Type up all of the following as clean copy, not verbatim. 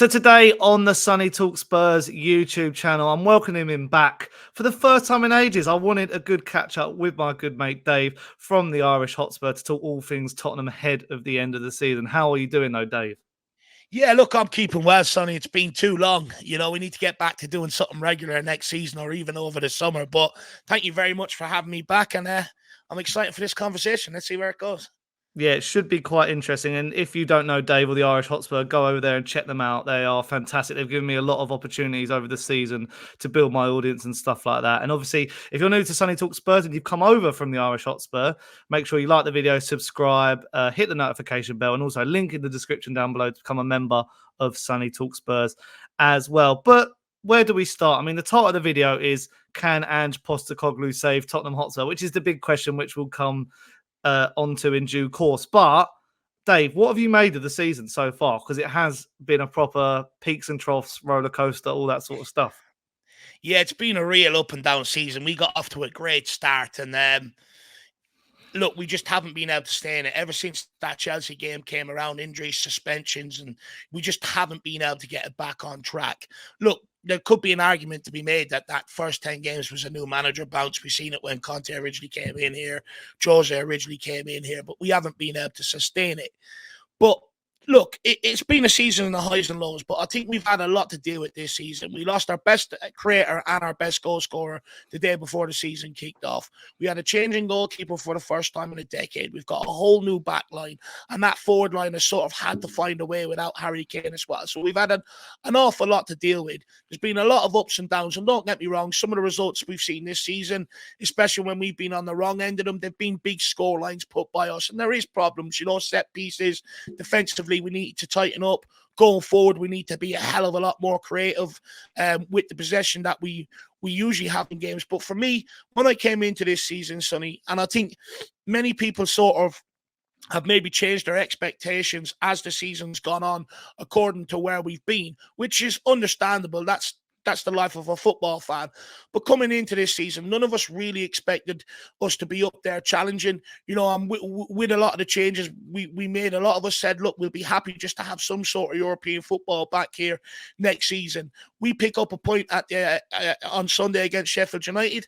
So today on the Sonny Talk Spurs YouTube channel, I'm welcoming him back for the first time in ages. I wanted a good catch up with my good mate Dave from the Irish Hotspur to talk all things Tottenham ahead of the end of the season. How are you doing though, Dave? Yeah, look, I'm keeping well, Sonny. It's been too long. We need to get back to doing something regular next season or even over the summer. But thank you very much for having me back. And I'm excited for this conversation. Let's see where it goes. Yeah, it should be quite interesting. And if you don't know Dave or the Irish Hotspur, go over there and check them out. They are fantastic. They've given me a lot of opportunities over the season to build my audience and stuff like that. And obviously, if you're new to Sonny Talk Spurs and you've come over from the Irish Hotspur, make sure you like the video, subscribe, hit the notification bell, and also link in the description down below to become a member of Sonny Talk Spurs as well. But where do we start? I mean, the title of the video is Can Ange Postecoglou save Tottenham Hotspur? Which is the big question which will come onto in due course. But Dave, what have you made of the season so far? Because it has been a proper peaks and troughs roller coaster, all that sort of stuff. Yeah, it's been a real up and down season. We got off to a great start, and look, we just haven't been able to stay in it ever since that Chelsea game came around. Injuries, suspensions, and we just haven't been able to get it back on track. Look, there could be an argument to be made that that first 10 games was a new manager bounce. We've seen it when Conte originally came in here, Jose originally came in here, but we haven't been able to sustain it. But look, it's been a season in the highs and lows, but I think we've had a lot to deal with this season. We lost our best creator and our best goal scorer the day before the season kicked off. We had a changing goalkeeper for the first time in a decade. We've got a whole new back line, and that forward line has sort of had to find a way without Harry Kane as well. So we've had an awful lot to deal with. There's been a lot of ups and downs, and don't get me wrong, some of the results we've seen this season, especially when we've been on the wrong end of them, they've been big score lines put by us, and there is problems, set pieces, defensively we need to tighten up. Going forward, we need to be a hell of a lot more creative with the possession that we usually have in games. But for me, when I came into this season, Sonny, and I think many people sort of have maybe changed their expectations as the season's gone on according to where we've been, which is understandable. That's the life of a football fan. But coming into this season, none of us really expected us to be up there challenging. With a lot of the changes we made, a lot of us said, look, we'll be happy just to have some sort of European football back here next season. We pick up a point on Sunday against Sheffield United.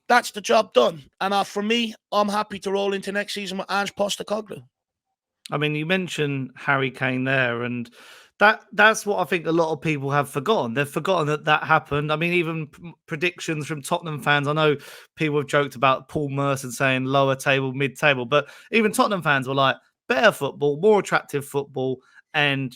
That's the job done. And for me, I'm happy to roll into next season with Ange Postecoglou. I mean, you mentioned Harry Kane there, and that's what I think a lot of people have forgotten. They've forgotten that happened. I mean, even predictions from Tottenham fans. I know people have joked about Paul Merson saying lower table, mid-table, but even Tottenham fans were like, better football, more attractive football, and,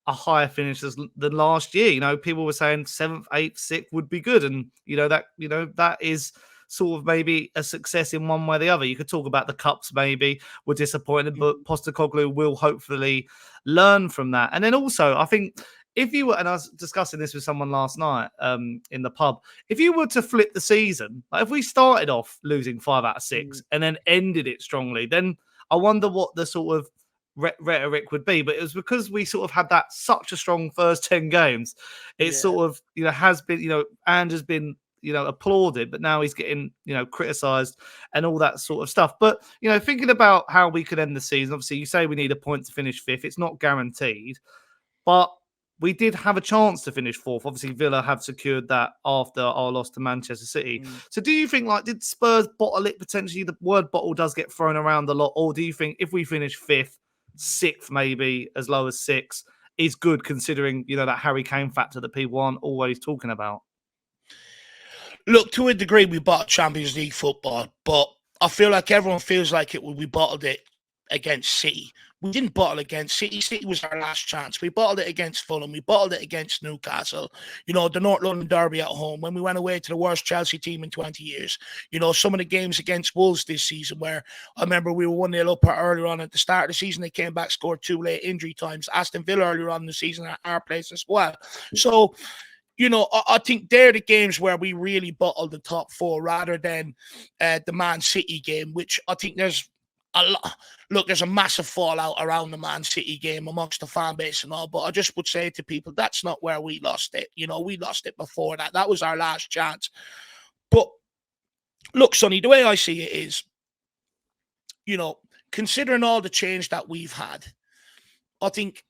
a higher finish than last year. People were saying 7th, 8th, 6th would be good. And, that is sort of maybe a success in one way or the other. You could talk about the cups maybe were disappointed, but Postecoglou will hopefully learn from that. And then also, I think if you were, and I was discussing this with someone last night in the pub, if you were to flip the season, like if we started off losing 5 out of 6 and then ended it strongly, then I wonder what the sort of rhetoric would be. But it was because we sort of had that such a strong first 10 games. It sort of, has been, and has been, applauded, but now he's getting, criticised and all that sort of stuff. But, thinking about how we could end the season, obviously you say we need a point to finish 5th. It's not guaranteed, but we did have a chance to finish 4th. Obviously Villa have secured that after our loss to Manchester City. So do you think, did Spurs bottle it potentially? The word bottle does get thrown around a lot. Or do you think if we finish 5th, 6th, maybe as low as 6th, is good considering, that Harry Kane factor that people aren't always talking about? Look, to a degree, we bottled Champions League football, but I feel like everyone feels like it when we bottled it against City. We didn't bottle against City. City was our last chance. We bottled it against Fulham. We bottled it against Newcastle. The North London derby at home, when we went away to the worst Chelsea team in 20 years. Some of the games against Wolves this season where I remember we were 1-0 up earlier on at the start of the season. They came back, scored 2 late injury times. Aston Villa earlier on in the season at our place as well. So, I think they're the games where we really bottled the top 4 rather than the Man City game, which I think there's a lot. Look, there's a massive fallout around the Man City game amongst the fan base and all, but I just would say to people, that's not where we lost it. We lost it before that. That was our last chance. But look, Sonny, the way I see it is, considering all the change that we've had, I think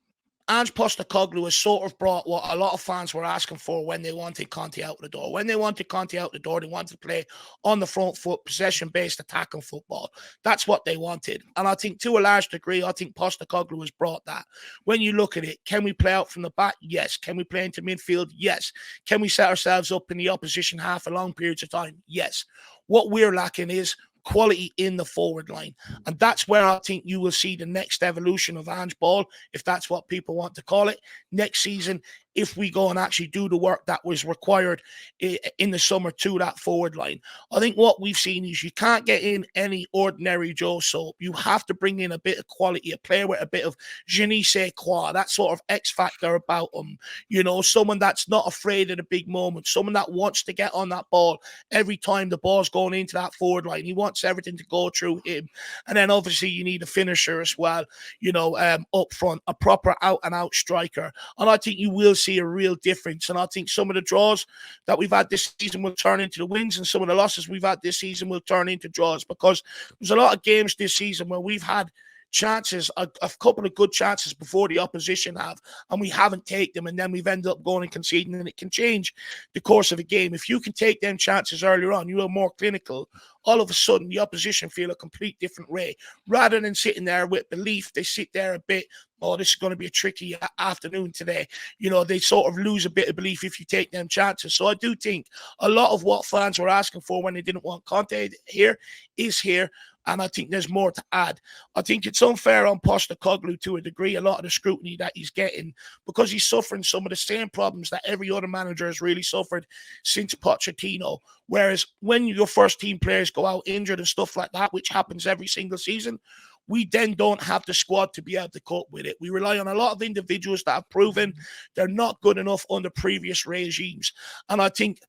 Ange Postecoglou has sort of brought what a lot of fans were asking for when they wanted Conte out the door. When they wanted Conte out the door, they wanted to play on the front foot, possession-based attacking football. That's what they wanted. And I think to a large degree, I think Postecoglou has brought that. When you look at it, can we play out from the back? Yes. Can we play into midfield? Yes. Can we set ourselves up in the opposition half for long periods of time? Yes. What we're lacking is quality in the forward line. And that's where I think you will see the next evolution of Ange Ball, if that's what people want to call it, next season, if we go and actually do the work that was required in the summer to that forward line. I think what we've seen is you can't get in any ordinary Joe Soap. You have to bring in a bit of quality, a player with a bit of je ne sais quoi, that sort of X factor about him. You know, someone that's not afraid of the big moments, someone that wants to get on that ball every time the ball's going into that forward line. He wants everything to go through him. And then obviously you need a finisher as well, you know, up front, a proper out-and-out striker. And I think you will see a real difference. And I think some of the draws that we've had this season will turn into the wins, and some of the losses we've had this season will turn into draws, because there's a lot of games this season where we've had chances, a couple of good chances before the opposition have, and we haven't taken them, and then we've ended up going and conceding, and it can change the course of a game. If you can take them chances earlier on, you are more clinical, all of a sudden the opposition feel a complete different way. Rather than sitting there with belief, they sit there a bit, oh, this is going to be a tricky afternoon today. You know, they sort of lose a bit of belief if you take them chances. So I do think a lot of what fans were asking for when they didn't want Conte here is here. And I think there's more to add. I think it's unfair on Postecoglou to a degree, a lot of the scrutiny that he's getting, because he's suffering some of the same problems that every other manager has really suffered since Pochettino. Whereas when your first team players go out injured and stuff like that, which happens every single season, we then don't have the squad to be able to cope with it. We rely on a lot of individuals that have proven they're not good enough under previous regimes. And I think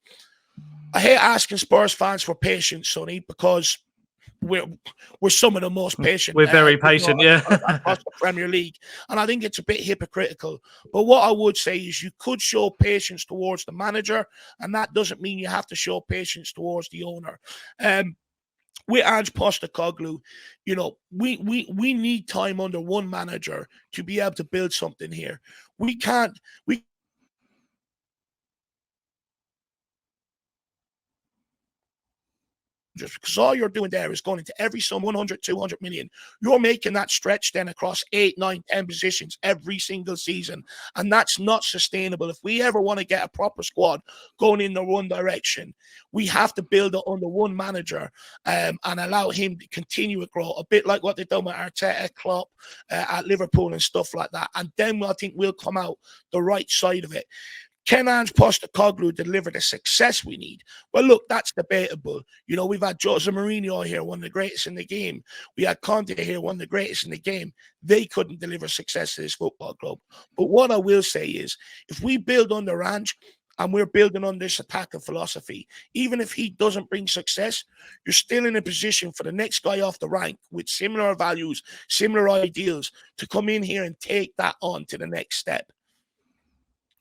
I hate asking Spurs fans for patience, Sonny, because we're some of the most patient. We're very patient, across the Premier League, and I think it's a bit hypocritical. But what I would say is you could show patience towards the manager, and that doesn't mean you have to show patience towards the owner. With Ange Postecoglou, you know, we need time under one manager to be able to build something here. We just because all you're doing there is going into every sum 100, 200 million. You're making that stretch then across 8, 9, 10 positions every single season. And that's not sustainable. If we ever want to get a proper squad going in the one direction, we have to build it under one manager and allow him to continue to grow, a bit like what they've done with Arteta, Klopp at Liverpool and stuff like that. And then I think we'll come out the right side of it. Can Ange Postecoglou deliver the success we need? Well, look, that's debatable. You know, we've had Jose Mourinho here, one of the greatest in the game. We had Conte here, one of the greatest in the game. They couldn't deliver success to this football club. But what I will say is, if we build under Ange and we're building on this attacking philosophy, even if he doesn't bring success, you're still in a position for the next guy off the rank with similar values, similar ideals, to come in here and take that on to the next step.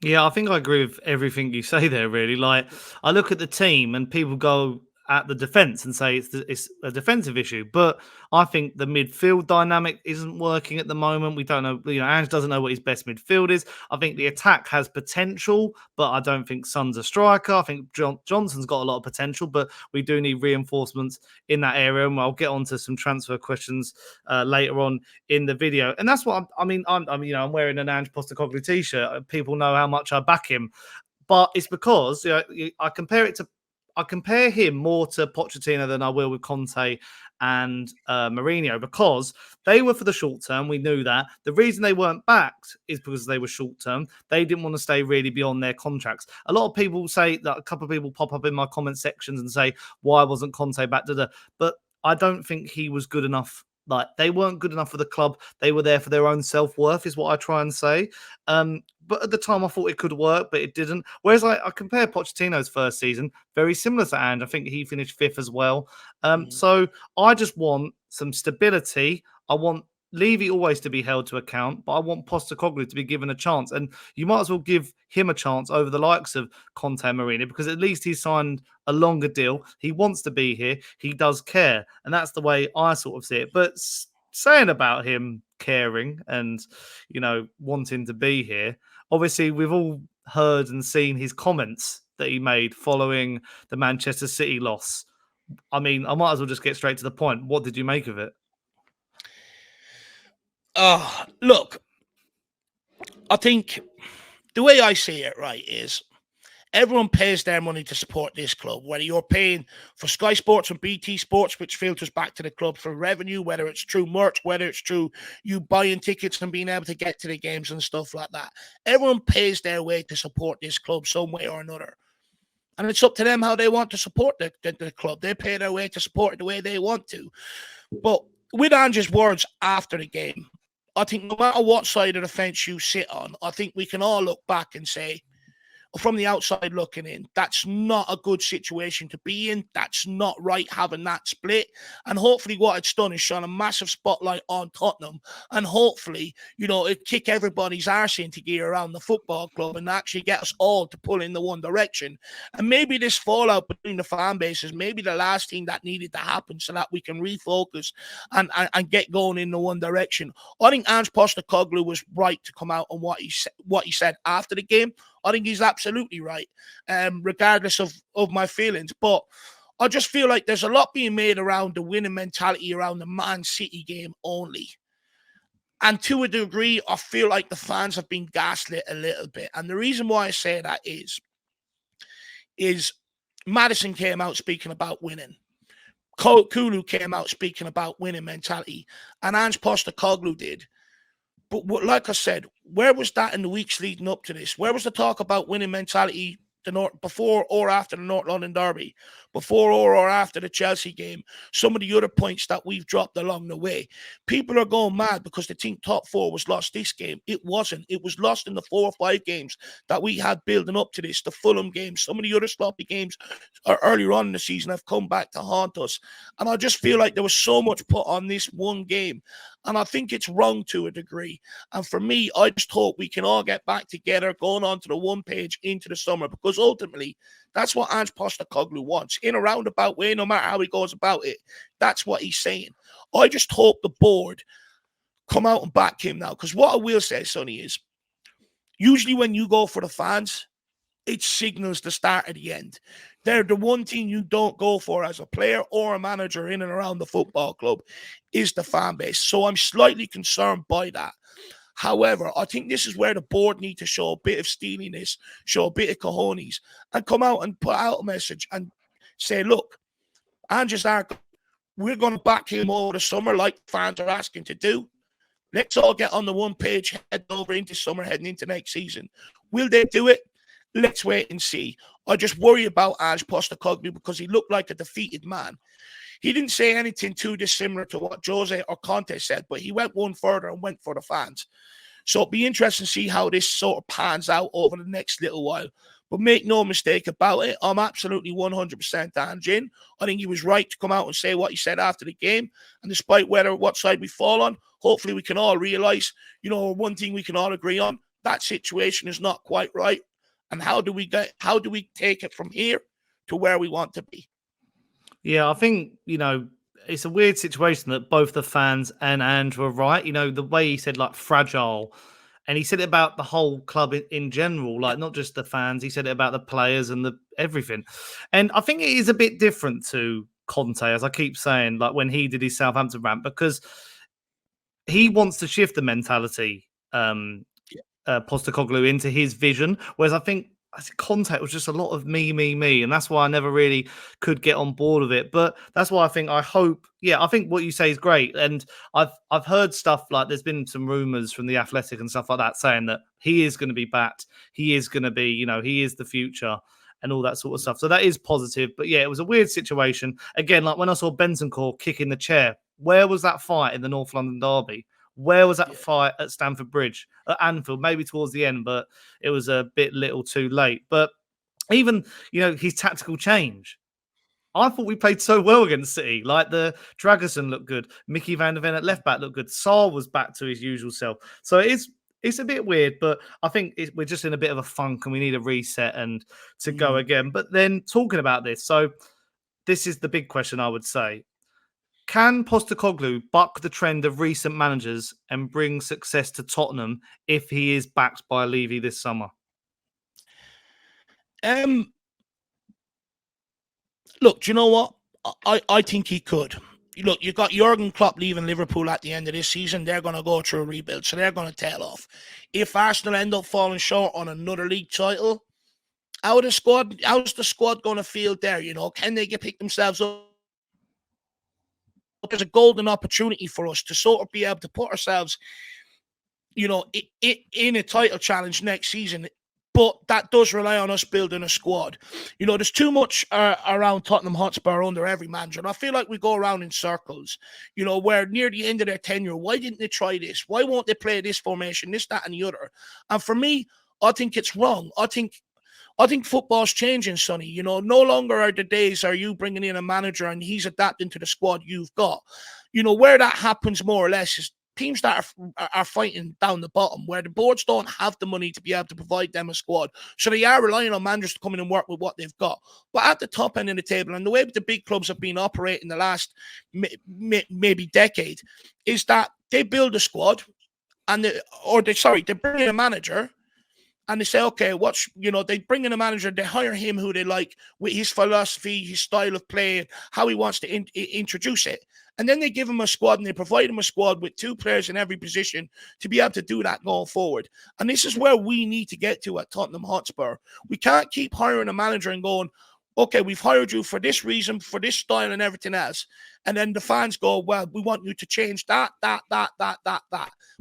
Yeah, I think I agree with everything you say there, really. Like, I look at the team and people go at the defence and say it's a defensive issue, but I think the midfield dynamic isn't working at the moment. We don't know, you know, Ange doesn't know what his best midfield is. I think the attack has potential, but I don't think Son's a striker. I think Johnson's got a lot of potential, but we do need reinforcements in that area, and I'll get on to some transfer questions later on in the video. And that's what I'm wearing an Ange Postecoglou t-shirt. People know how much I back him, but it's because, you know, I compare him more to Pochettino than I will with Conte and Mourinho, because they were for the short term. We knew that. The reason they weren't backed is because they were short term. They didn't want to stay really beyond their contracts. A lot of people say that, a couple of people pop up in my comment sections and say, why wasn't Conte backed? But I don't think he was good enough. Like, they weren't good enough for the club. They were there for their own self-worth, is what I try and say. But at the time, I thought it could work, but it didn't. Whereas I compare Pochettino's first season, very similar to Ange. I think he finished 5th as well. So I just want some stability. I want Levy always to be held to account, but I want Postecoglou to be given a chance. And you might as well give him a chance over the likes of Conte and Mourinho, because at least he's signed a longer deal. He wants to be here. He does care. And that's the way I sort of see it. But saying about him, caring and, wanting to be here. Obviously, we've all heard and seen his comments that he made following the Manchester City loss. I mean, I might as well just get straight to the point. What did you make of it? Look, I think the way I see it, right, is everyone pays their money to support this club, whether you're paying for Sky Sports and BT Sports, which filters back to the club for revenue, whether it's through merch, whether it's through you buying tickets and being able to get to the games and stuff like that. Everyone pays their way to support this club some way or another. And it's up to them how they want to support the club. They pay their way to support it the way they want to. But with Ange's words after the game, I think no matter what side of the fence you sit on, I think we can all look back and say, from the outside looking in, that's not a good situation to be in. That's not right having that split. And hopefully what it's done is shone a massive spotlight on Tottenham. And hopefully, it kick everybody's arse into gear around the football club and actually get us all to pull in the one direction. And maybe this fallout between the fan bases, maybe the last thing that needed to happen so that we can refocus and get going in the one direction. I think Ange Postecoglou was right to come out on what he said after the game. I think he's absolutely right, regardless of my feelings. But I just feel like there's a lot being made around the winning mentality around the Man City game only. And to a degree, I feel like the fans have been gaslit a little bit. And the reason why I say that is Maddison came out speaking about winning. Kulu came out speaking about winning mentality. And Ange Postecoglou did. But like I said, where was that in the weeks leading up to this? Where was the talk about winning mentality before or after the North London Derby? Before or after the Chelsea game? Some of the other points that we've dropped along the way. People are going mad because they think top four was lost this game. It wasn't. It was lost in the 4 or 5 games that we had building up to this. The Fulham game, some of the other sloppy games earlier on in the season have come back to haunt us. And I just feel like there was so much put on this one game. And I think it's wrong to a degree. And for me, I just hope we can all get back together, going on to the one page into the summer, because ultimately, that's what Ange Postecoglou wants. In a roundabout way, no matter how he goes about it, that's what he's saying. I just hope the board come out and back him now. Because what I will say, Sonny, is usually when you go for the fans, it signals the start of the end. They're the one thing you don't go for as a player or a manager in and around the football club is the fan base. So I'm slightly concerned by that. However, I think this is where the board need to show a bit of steeliness, show a bit of cojones, and come out and put out a message and say, look, Ange's our guy. We're going to back him over the summer like fans are asking to do. Let's all get on the one page, head over into summer, heading into next season. Will they do it? Let's wait and see. I just worry about Ange Postecoglou because he looked like a defeated man. He didn't say anything too dissimilar to what Jose or Conte said, but he went one further and went for the fans. So it'll be interesting to see how this sort of pans out over the next little while. But make no mistake about it, I'm absolutely 100% Ange in. I think he was right to come out and say what he said after the game. And despite what side we fall on, hopefully we can all realise, one thing we can all agree on, that situation is not quite right. And how do we take it from here to where we want to be? Yeah, I think, it's a weird situation that both the fans and Ange were right. The way he said, like, fragile, and he said it about the whole club in general, like, not just the fans. He said it about the players and everything. And I think it is a bit different to Conte, as I keep saying, like when he did his Southampton rant, because he wants to shift the mentality, Postecoglou, into his vision, whereas I think Conte was just a lot of me, and that's why I never really could get on board with it. But that's why I think what you say is great, and I've heard stuff like there's been some rumors from the Athletic and stuff like that saying that he is going to be backed, he is going to be, he is the future and all that sort of stuff. So that is positive. But yeah, it was a weird situation again. Like when I saw Bentancur kicking the chair, where was that fight in the North London Derby? Where was that fight at Stamford Bridge? At Anfield, maybe towards the end, but it was a bit little too late. But even, his tactical change. I thought we played so well against City. Like the Dragerson looked good. Mickey van der Ven at left back looked good. Sarr was back to his usual self. So it's a bit weird, but I think we're just in a bit of a funk and we need a reset and to go again. But then talking about this, so this is the big question, I would say. Can Postecoglou buck the trend of recent managers and bring success to Tottenham if he is backed by Levy this summer? Look, do you know what? I think he could. Look, you got Jurgen Klopp leaving Liverpool at the end of this season. They're going to go through a rebuild, so they're going to tail off. If Arsenal end up falling short on another league title, how's the squad going to feel there? Can they pick themselves up? There's a golden opportunity for us to sort of be able to put ourselves, in a title challenge next season. But that does rely on us building a squad. There's too much around Tottenham Hotspur under every manager. And I feel like we go around in circles, where near the end of their tenure, why didn't they try this? Why won't they play this formation, this, that, and the other? And for me, I think it's wrong. I think football's changing, Sonny. No longer are the days are you bringing in a manager and he's adapting to the squad you've got. Where that happens more or less is teams that are fighting down the bottom, where the boards don't have the money to be able to provide them a squad. So they are relying on managers to come in and work with what they've got. But at the top end of the table, and the way the big clubs have been operating the last maybe decade, is that they build a squad and they bring in a manager. And they say, okay, they bring in a manager, they hire him who they like with his philosophy, his style of play, how he wants to introduce it. And then they give him a squad and they provide him a squad with 2 players in every position to be able to do that going forward. And this is where we need to get to at Tottenham Hotspur. We can't keep hiring a manager and going, okay, we've hired you for this reason, for this style and everything else. And then the fans go, well, we want you to change that.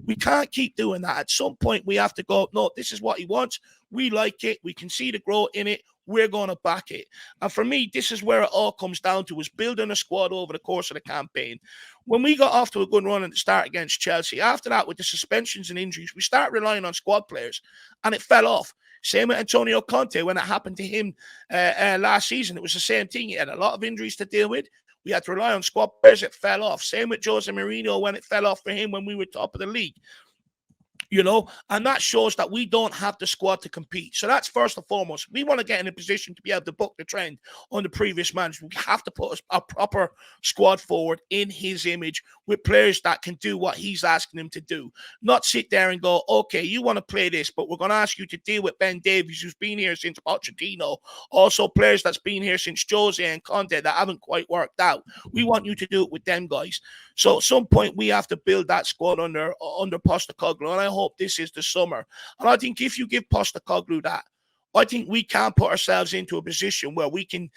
We can't keep doing that. At some point, we have to go, no, this is what he wants. We like it. We can see the growth in it. We're going to back it. And for me, this is where it all comes down to, is building a squad over the course of the campaign. When we got off to a good run at the start against Chelsea, after that, with the suspensions and injuries, we started relying on squad players, and it fell off. Same with Antonio Conte when it happened to him last season. It was the same thing. He had a lot of injuries to deal with. We had to rely on squad players. It fell off. Same with Jose Mourinho when it fell off for him when we were top of the league. And that shows that we don't have the squad to compete. So that's first and foremost. We want to get in a position to be able to buck the trend on the previous manager. We have to put a proper squad forward in his image with players that can do what he's asking them to do. Not sit there and go, okay, you want to play this, but we're going to ask you to deal with Ben Davies, who's been here since Pochettino. Also players that's been here since Jose and Conte that haven't quite worked out. We want you to do it with them guys. So at some point, we have to build that squad under Postecoglou, and I hope this is the summer. And I think if you give Postecoglou that, I think we can put ourselves into a position where we can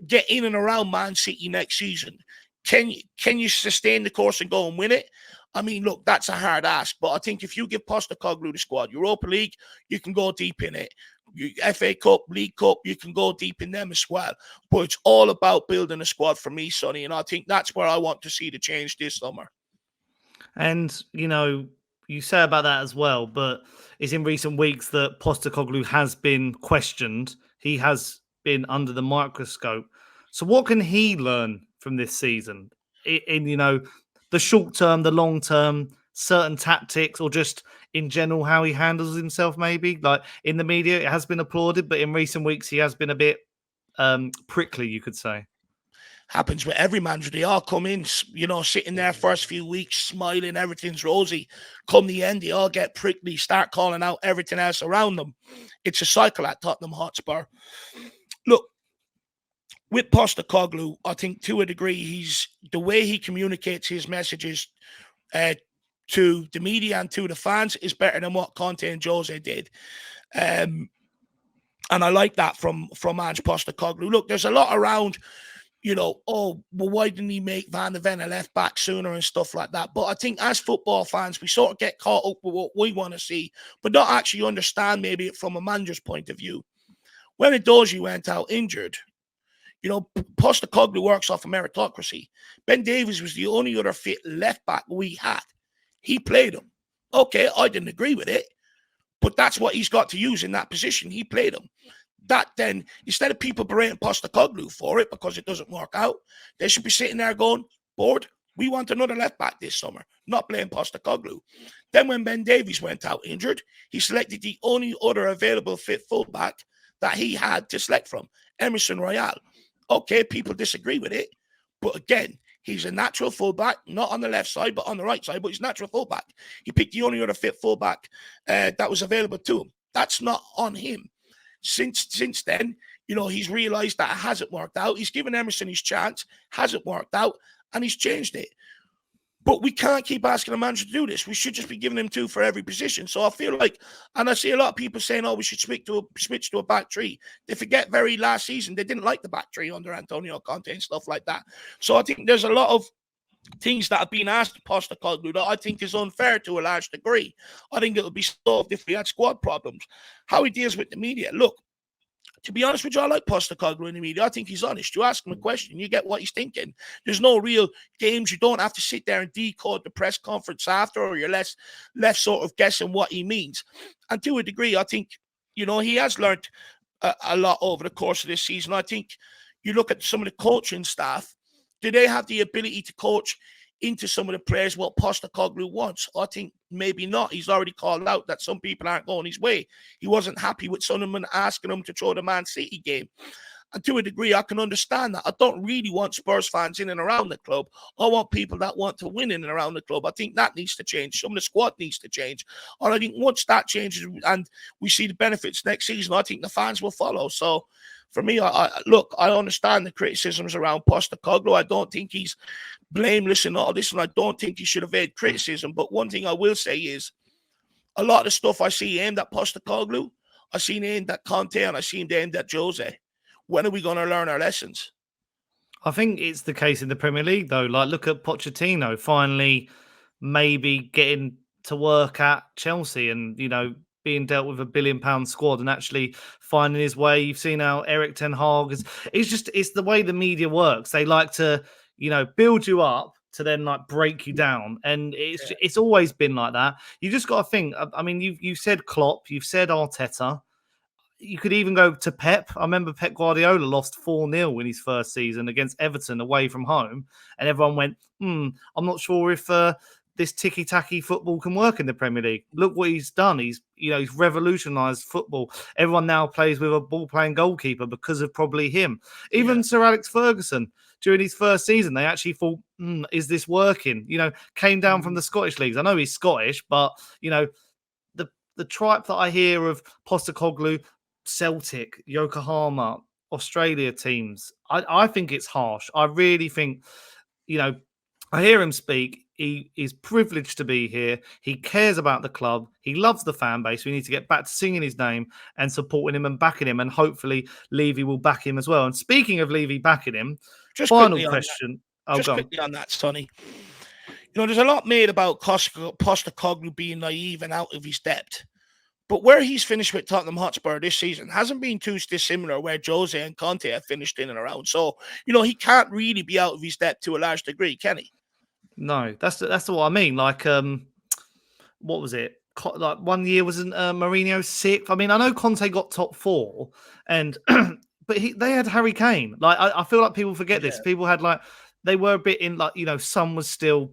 get in and around Man City next season. Can you sustain the course and go and win it? I mean, look, that's a hard ask, but I think if you give Postecoglou the squad, Europa League, you can go deep in it. FA Cup, League Cup, you can go deep in them as well. But it's all about building a squad for me, Sonny, and I think that's where I want to see the change this summer. And, you say about that as well, but it's in recent weeks that Postecoglou has been questioned. He has been under the microscope. So what can he learn from this season in the short term, the long term, certain tactics, or just in general how he handles himself? Maybe like in the media, it has been applauded, but in recent weeks he has been a bit prickly, you could say. Happens with every manager. They all come in, sitting there first few weeks, smiling, everything's rosy. Come the end, they all get prickly, start calling out everything else around them. It's a cycle at Tottenham Hotspur. Look, with Postecoglou, I think to a degree, the way he communicates his messages to the media and to the fans is better than what Conte and Jose did. And I like that from Ange Postecoglou. Look, there's a lot around, why didn't he make Van de Ven a left back sooner and stuff like that? But I think as football fans, we sort of get caught up with what we want to see, but not actually understand maybe from a manager's point of view. When Edozie went out injured, Postecoglou works off a meritocracy. Ben Davies was the only other fit left back we had. He played him. Okay, I didn't agree with it, but that's what he's got to use in that position. He played him. That then, instead of people berating Postecoglou for it because it doesn't work out, they should be sitting there going, board, we want another left back this summer, not playing Postecoglou. Then when Ben Davies went out injured, he selected the only other available fit fullback that he had to select from, Emerson Royal. Okay, people disagree with it, but again, He's a natural fullback, not on the left side, but on the right side, but he's natural fullback. He picked the only other fit fullback that was available to him. That's not on him. Since then, he's realised that it hasn't worked out. He's given Emerson his chance, hasn't worked out, and he's changed it. But we can't keep asking a manager to do this. We should just be giving him 2 for every position. So I feel like, and I see a lot of people saying, we should switch to a back three. They forget very last season, they didn't like the back three under Antonio Conte and stuff like that. So I think there's a lot of things that have been asked of Postecoglou that I think is unfair to a large degree. I think it would be solved if we had squad problems. How he deals with the media. Look, to be honest with you, I like Postecoglou in the media. I think he's honest. You ask him a question, you get what he's thinking. There's no real games. You don't have to sit there and decode the press conference after, or you're left sort of guessing what he means. And to a degree, I think, he has learned a lot over the course of this season. I think you look at some of the coaching staff, do they have the ability to coach into some of the players what Postecoglou wants? I think maybe not. He's already called out that some people aren't going his way. He wasn't happy with Sonny asking him to throw the Man City game. And to a degree, I can understand that. I don't really want Spurs fans in and around the club. I want people that want to win in and around the club. I think that needs to change. Some of the squad needs to change. And I think once that changes and we see the benefits next season, I think the fans will follow. So for me, I understand the criticisms around Postecoglou. I don't think he's blameless in all this, and I don't think he should evade criticism. But one thing I will say is a lot of the stuff I see aimed at Postecoglou, I seen aimed at Conte, and I seen aimed at Jose. When are we going to learn our lessons? I think it's the case in the Premier League, though. Like, look at Pochettino finally maybe getting to work at Chelsea and, being dealt with £1 billion squad and actually finding his way. You've seen how Eric Ten Hag it's the way the media works. They like to, build you up to then like break you down. And it's always been like that. You just got to think, I mean, you've said Klopp, you've said Arteta. You could even go to Pep. I remember Pep Guardiola lost 4-0 in his first season against Everton away from home. And everyone went, I'm not sure if this ticky-tacky football can work in the Premier League. Look what he's done. He's revolutionised football. Everyone now plays with a ball-playing goalkeeper because of probably him. Even Sir Alex Ferguson, during his first season, they actually thought, is this working? Came down from the Scottish leagues. I know he's Scottish, but, the tripe that I hear of Postecoglou, Celtic, Yokohama, Australia teams, I think it's harsh. I really think, I hear him speak. He is privileged to be here. He cares about the club. He loves the fan base. We need to get back to singing his name and supporting him and backing him. And hopefully Levy will back him as well. And speaking of Levy backing him, final question. Just quickly on that, Sonny. There's a lot made about Postecoglou being naive and out of his depth. But where he's finished with Tottenham Hotspur this season hasn't been too dissimilar where Jose and Conte have finished in and around. So, he can't really be out of his depth to a large degree, can he? No, that's what I mean. Like, what was it? Like 1 year wasn't Mourinho sixth? I mean, I know Conte got top 4, and but they had Harry Kane. Like, I feel like people forget this. People had they were a bit in Son was still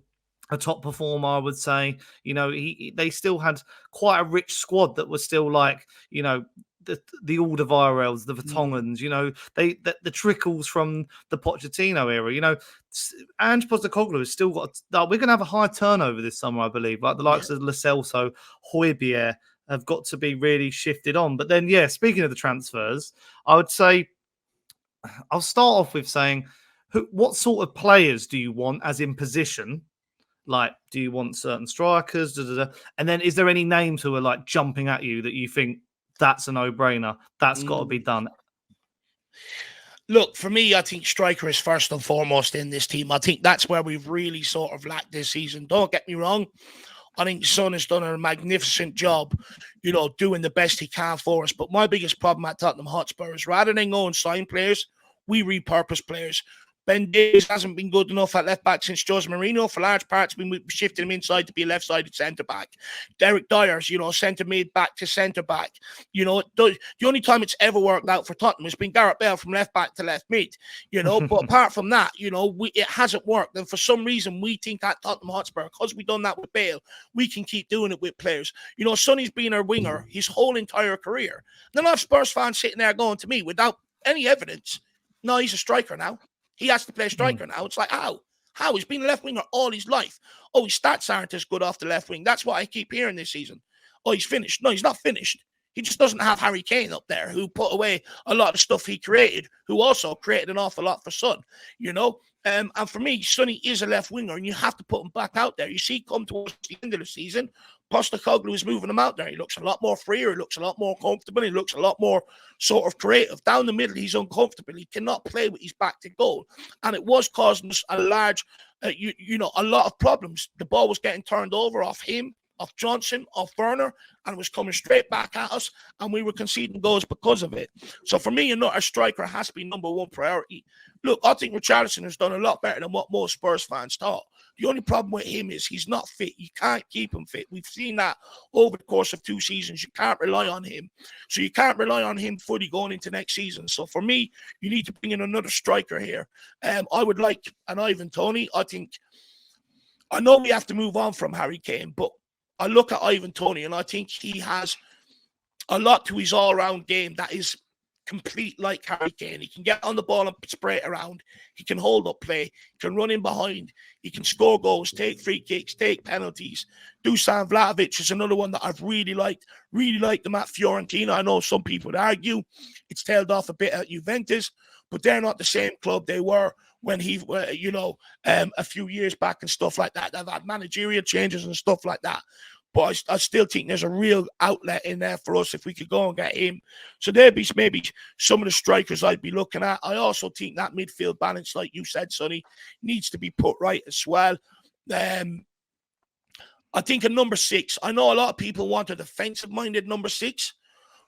a top performer, I would say. They still had quite a rich squad that was still the Alderweirells, the Vertonghen's, the trickles from the Pochettino era. Ange Postecoglou has still got. We're going to have a high turnover this summer, I believe. Like the likes of Lo Celso, Højbjerg have got to be really shifted on. But then, speaking of the transfers, I would say I'll start off with saying, what sort of players do you want, as in position? Like, do you want certain strikers? And then, is there any names who are jumping at you that you think that's a no-brainer? That's got to be done. Look, for me, I think striker is first and foremost in this team. I think that's where we've really sort of lacked this season. Don't get me wrong. I think Son has done a magnificent job, doing the best he can for us. But my biggest problem at Tottenham Hotspur is rather than go and sign players, we repurpose players. Ben Davies hasn't been good enough at left-back since Jose Mourinho. For large parts, we shifted him inside to be a left-sided centre-back. Derek Dyers, centre-mid back to centre-back. The only time it's ever worked out for Tottenham has been Gareth Bale from left-back to left-mid. But apart from that, it hasn't worked. And for some reason, we think at Tottenham Hotspur, because we've done that with Bale, we can keep doing it with players. Sonny's been our winger his whole entire career. Then I have Spurs fans sitting there going to me without any evidence, no, he's a striker now. He has to play striker now. It's like, how? How? He's been a left winger all his life. Oh, his stats aren't as good off the left wing. That's what I keep hearing this season. Oh, he's finished. No, he's not finished. He just doesn't have Harry Kane up there, who put away a lot of stuff he created, who also created an awful lot for Son, you know? And for me, Sonny is a left winger, and you have to put him back out there. You see, come towards the end of the season, Postecoglou is moving him out there. He looks a lot more freer. He looks a lot more comfortable. He looks a lot more sort of creative. Down the middle, he's uncomfortable. He cannot play with his back to goal. And it was causing us a large, a lot of problems. The ball was getting turned over off him, off Johnson, off Werner, and it was coming straight back at us, and we were conceding goals because of it. So for me, a striker has to be number one priority. Look, I think Richarlison has done a lot better than what most Spurs fans thought. The only problem with him is he's not fit. You can't keep him fit. We've seen that over the course of 2 seasons. You can't rely on him. So you can't rely on him fully going into next season. So for me, you need to bring in another striker here. I would like an Ivan Toney. I know we have to move on from Harry Kane, but I look at Ivan Toney and I think he has a lot to his all-round game that is complete like Harry Kane. He can get on the ball and spray it around. He can hold up play. He can run in behind. He can score goals, take free kicks, take penalties. Dusan Vlahovic is another one that I've really liked him at Fiorentina. I know some people would argue it's tailed off a bit at Juventus, but they're not the same club they were when he, a few years back and stuff like that. They've had managerial changes and stuff like that. But I still think there's a real outlet in there for us if we could go and get him. So there'd be maybe some of the strikers I'd be looking at. I also think that midfield balance, like you said, Sonny, needs to be put right as well. I think a number 6, I know a lot of people want a defensive-minded number 6.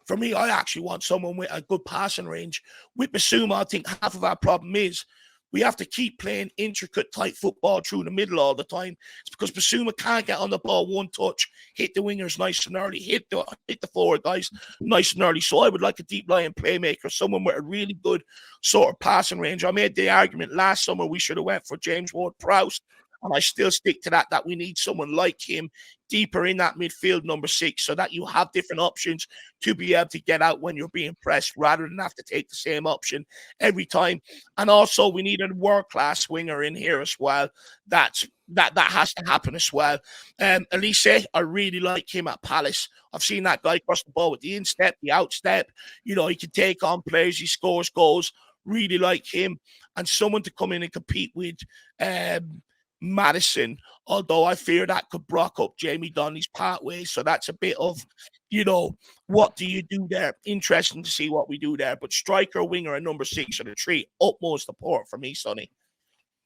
For me, I actually want someone with a good passing range. With Bissouma, I think half of our problem is we have to keep playing intricate, tight football through the middle all the time. It's because Bissouma can't get on the ball one touch, hit the wingers nice and early, hit the forward guys nice and early. So I would like a deep-lying playmaker, someone with a really good sort of passing range. I made the argument last summer we should have went for James Ward-Prowse, and I still stick to that we need someone like him deeper in that midfield number 6 so that you have different options to be able to get out when you're being pressed rather than have to take the same option every time. And also we need a world-class winger in here as well. That has to happen as well. Elise, I really like him at Palace. I've seen that guy cross the ball with the instep, the outstep. He can take on players. He scores goals. Really like him. And someone to come in and compete with Maddison, although I fear that could block up Jamie Donnelly's pathway. So that's a bit of, what do you do there? Interesting to see what we do there. But striker, winger, and number 6 are the 3 utmost support for me, Sonny.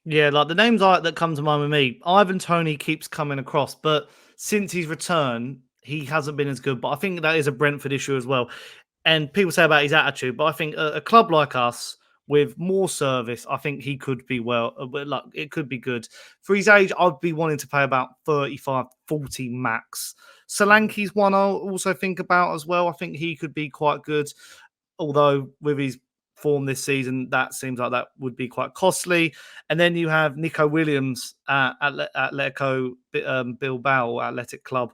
Yeah, like the names that come to mind with me, Ivan Toney keeps coming across, but since his return, he hasn't been as good. But I think that is a Brentford issue as well. And people say about his attitude, but I think a club like us, with more service, I think he could be it could be good. For his age, I'd be wanting to pay about 35, 40 max. Solanke's one I'll also think about as well. I think he could be quite good. Although with his form this season, that seems like that would be quite costly. And then you have Nico Williams at Atletico Bilbao, Athletic Club.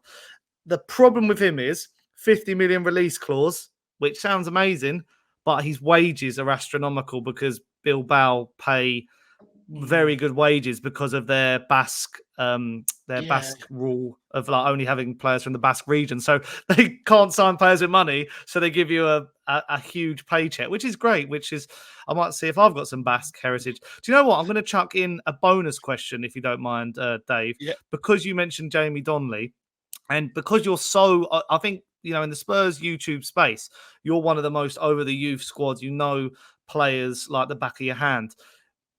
The problem with him is 50 million release clause, which sounds amazing, but his wages are astronomical because Bilbao pay very good wages because of their Basque Basque rule of only having players from the Basque region. So they can't sign players with money, so they give you a huge paycheck, which is great. I might see if I've got some Basque heritage. Do you know what? I'm going to chuck in a bonus question, if you don't mind, Dave, because you mentioned Jamie Donnelly, and because you're so, I think, in the Spurs YouTube space, you're one of the most over the youth squads. Players like the back of your hand.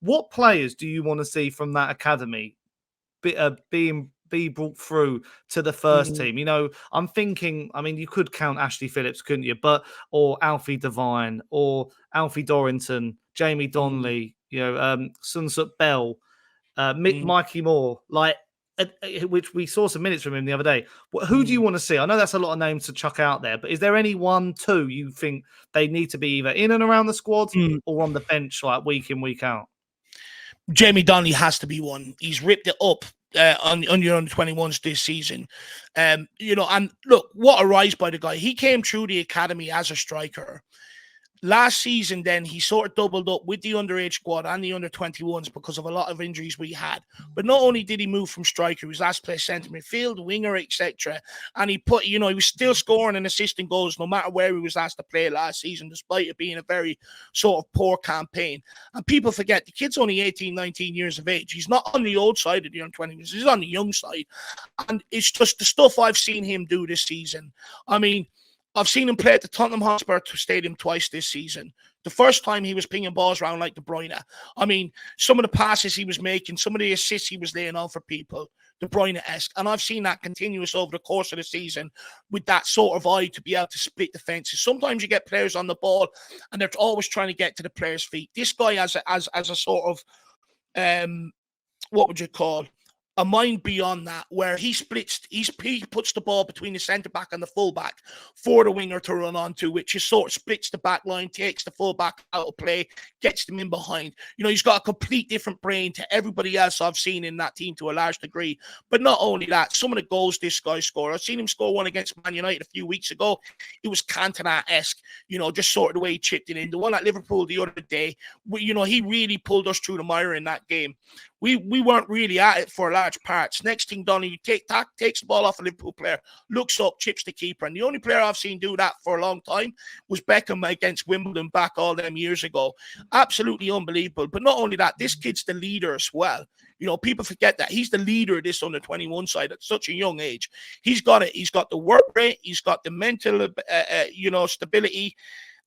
What players do you want to see from that academy be brought through to the first team? I'm thinking, you could count Ashley Phillips, couldn't you? Or Alfie Devine, or Alfie Dorrington, Jamie Donnelly, Sunsut Bell, Mikey Moore, which we saw some minutes from him the other day. Who do you want to see? I know that's a lot of names to chuck out there, but is there any 1, 2 you think they need to be either in and around the squad or on the bench week in, week out? Jamie Donnelly has to be one. He's ripped it up on your under 21s this season. And look, what a rise by the guy. He came through the academy as a striker. Last season, then, he sort of doubled up with the underage squad and the under-21s because of a lot of injuries we had. But not only did he move from striker, he was asked to play centre midfield, winger, etc. And he was still scoring and assisting goals no matter where he was asked to play last season, despite it being a very sort of poor campaign. And people forget, the kid's only 18, 19 years of age. He's not on the old side of the under-20s. He's on the young side. And it's just the stuff I've seen him do this season. I mean, I've seen him play at the Tottenham Hotspur Stadium twice this season. The first time he was pinging balls around like De Bruyne. I mean, some of the passes he was making, some of the assists he was laying on for people, De Bruyne-esque. And I've seen that continuous over the course of the season with that sort of eye to be able to split defenses. Sometimes you get players on the ball and they're always trying to get to the player's feet. This guy has a sort of, what would you call, a mind beyond that, where he puts the ball between the centre-back and the full-back for the winger to run onto, which is sort of splits the back line, takes the full-back out of play, gets them in behind. He's got a complete different brain to everybody else I've seen in that team to a large degree. But not only that, some of the goals this guy scored, I've seen him score one against Man United a few weeks ago. It was Cantona-esque, just sort of the way he chipped it in. The one at Liverpool the other day, he really pulled us through the mire in that game. We weren't really at it for large parts. Next thing done, he takes the ball off a Liverpool player, looks up, chips the keeper. And the only player I've seen do that for a long time was Beckham against Wimbledon back all them years ago. Absolutely unbelievable. But not only that, this kid's the leader as well. People forget that. He's the leader of this under-21 side at such a young age. He's got it. He's got the work rate. He's got the mental, stability.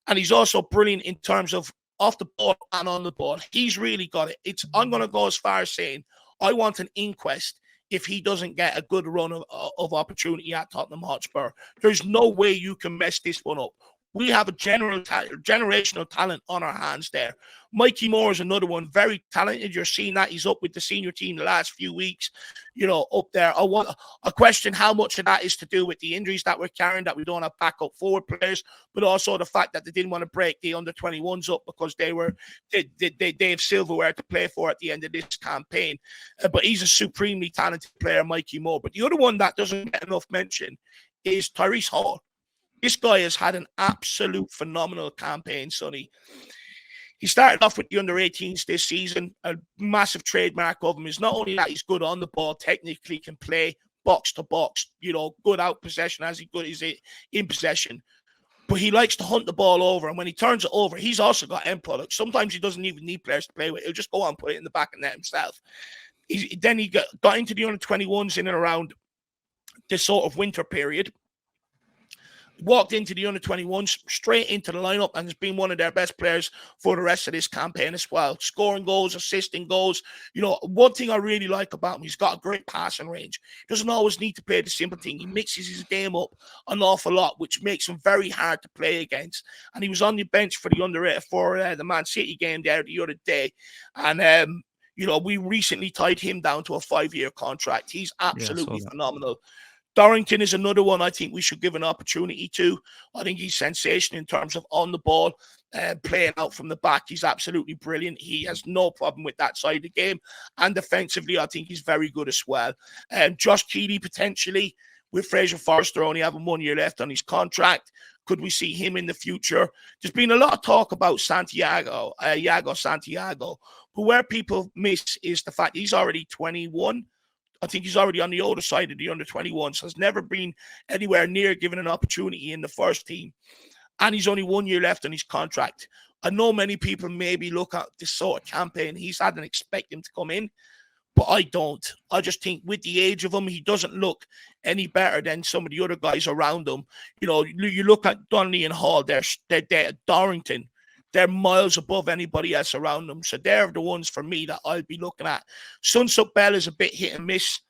And he's also brilliant in terms of off the ball and on the ball. He's really got it. I'm going to go as far as saying I want an inquest if he doesn't get a good run of opportunity at Tottenham Hotspur. There's no way you can mess this one up. We have a generational talent on our hands there. Mikey Moore is another one, very talented. You're seeing that he's up with the senior team the last few weeks, up there. I question how much of that is to do with the injuries that we're carrying, that we don't have backup forward players, but also the fact that they didn't want to break the under-21s up because they have silverware to play for at the end of this campaign. But he's a supremely talented player, Mikey Moore. But the other one that doesn't get enough mention is Tyrese Hall. This guy has had an absolute phenomenal campaign, Sonny. He started off with the under-18s this season. A massive trademark of him is not only that he's good on the ball, technically can play box to box, good out possession as he good is in possession. But he likes to hunt the ball over, and when he turns it over, he's also got end product. Sometimes he doesn't even need players to play with. He'll just go on and put it in the back of net himself. Then he got into the under-21s in and around this sort of winter period. Walked into the under-21s, straight into the lineup, and has been one of their best players for the rest of this campaign as well. Scoring goals, assisting goals. One thing I really like about him, he's got a great passing range. He doesn't always need to play the simple thing. He mixes his game up an awful lot, which makes him very hard to play against. And he was on the bench for the Man City game there the other day. And we recently tied him down to a 5-year contract. He's absolutely phenomenal. Dorrington is another one I think we should give an opportunity to. I think he's sensational in terms of on the ball, playing out from the back. He's absolutely brilliant. He has no problem with that side of the game. And defensively, I think he's very good as well. Josh Keeley, potentially, with Fraser Forster only having 1 year left on his contract. Could we see him in the future? There's been a lot of talk about Iago Santiago. But where people miss is the fact he's already 21. I think he's already on the older side of the under-21s, has never been anywhere near given an opportunity in the first team. And he's only 1 year left on his contract. I know many people maybe look at this sort of campaign he's had and expect him to come in, but I don't. I just think with the age of him, he doesn't look any better than some of the other guys around him. You look at Donnelly and Hall, they're Dorrington. They're miles above anybody else around them. So they're the ones for me that I'll be looking at. Sunsup Bell is a bit hit and miss.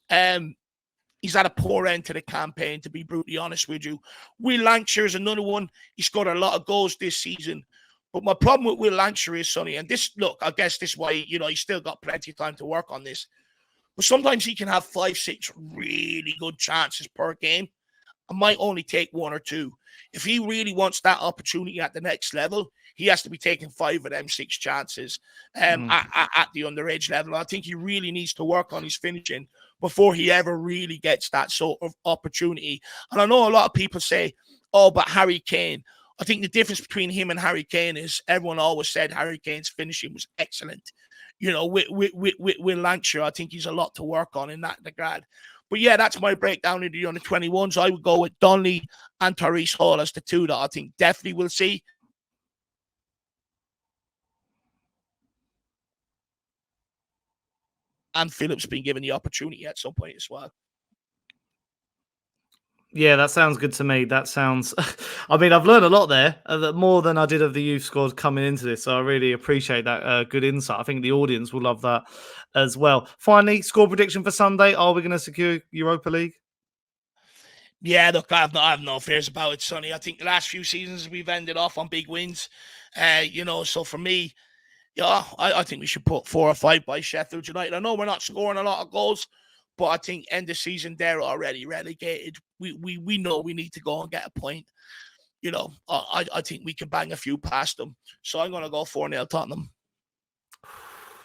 He's had a poor end to the campaign, to be brutally honest with you. Will Lancashire is another one. He scored a lot of goals this season. But my problem with Will Lancashire is, Sonny, and I guess this is why, he's still got plenty of time to work on this. But sometimes he can have 5-6 really good chances per game. I might only take 1 or 2. If he really wants that opportunity at the next level, he has to be taking 5 of them 6 chances at the underage level. I think he really needs to work on his finishing before he ever really gets that sort of opportunity. And I know a lot of people say, oh, but Harry Kane. I think the difference between him and Harry Kane is everyone always said Harry Kane's finishing was excellent. With Lancashire, I think he's a lot to work on in that regard. But yeah, that's my breakdown of the under-21s. I would go with Donnelly and Tyrese Hall as the two that I think definitely will see. And Phillips being given the opportunity at some point as well. Yeah, that sounds good to me. That sounds. I mean, I've learned a lot there, more than I did of the youth squad coming into this. So I really appreciate that good insight. I think the audience will love that as well. Finally, score prediction for Sunday. Are we going to secure Europa League? Yeah, look, I have no fears about it, Sonny. I think the last few seasons we've ended off on big wins. So for me, yeah, I think we should put 4 or 5 by Sheffield United. I know we're not scoring a lot of goals, but I think end of season they're already relegated. We know we need to go and get a point. I think we can bang a few past them. So I'm going to go 4-0 Tottenham.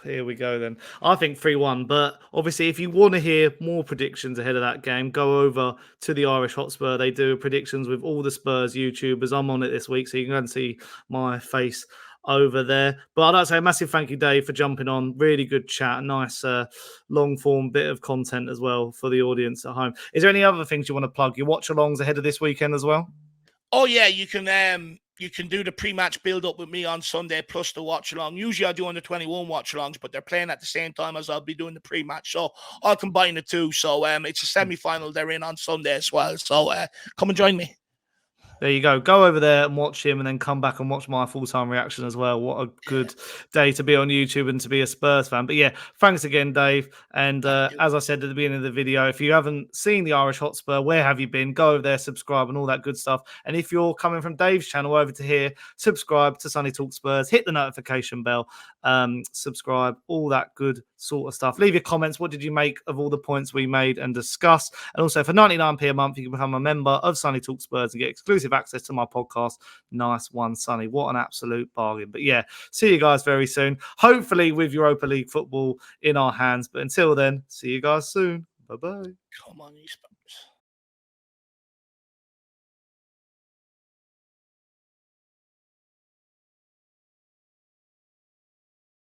Here we go then. I think 3-1. But obviously, if you want to hear more predictions ahead of that game, go over to the Irish Hotspur. They do predictions with all the Spurs YouTubers. I'm on it this week, so you can go and see my face over there. But I'd like to say a massive thank you, Dave, for jumping on. Really good chat. Nice long form bit of content as well for the audience at home. Is there any other things you want to plug? Your watch alongs ahead of this weekend as well? Oh yeah, you can do the pre-match build-up with me on Sunday plus the watch-along. Usually I do under-21 watch-alongs, but they're playing at the same time as I'll be doing the pre-match. So I'll combine the two. So it's a semi-final they're in on Sunday as well. So come and join me. There you go. Go over there and watch him and then come back and watch my full-time reaction as well. What a good day to be on YouTube and to be a Spurs fan. But yeah, thanks again, Dave. And as I said at the beginning of the video, if you haven't seen the Irish Hotspur, where have you been? Go over there, subscribe and all that good stuff. And if you're coming from Dave's channel over to here, subscribe to Sonny Talk Spurs, hit the notification bell, subscribe, all that good sort of stuff. Leave your comments. What did you make of all the points we made and discussed? And also for 99p a month, you can become a member of Sonny Talk Spurs and get exclusive access to my podcast. Nice one, Sonny. What an absolute bargain. But yeah, see you guys very soon. Hopefully with Europa League football in our hands. But until then, see you guys soon. Bye-bye. Come on, you Spurs.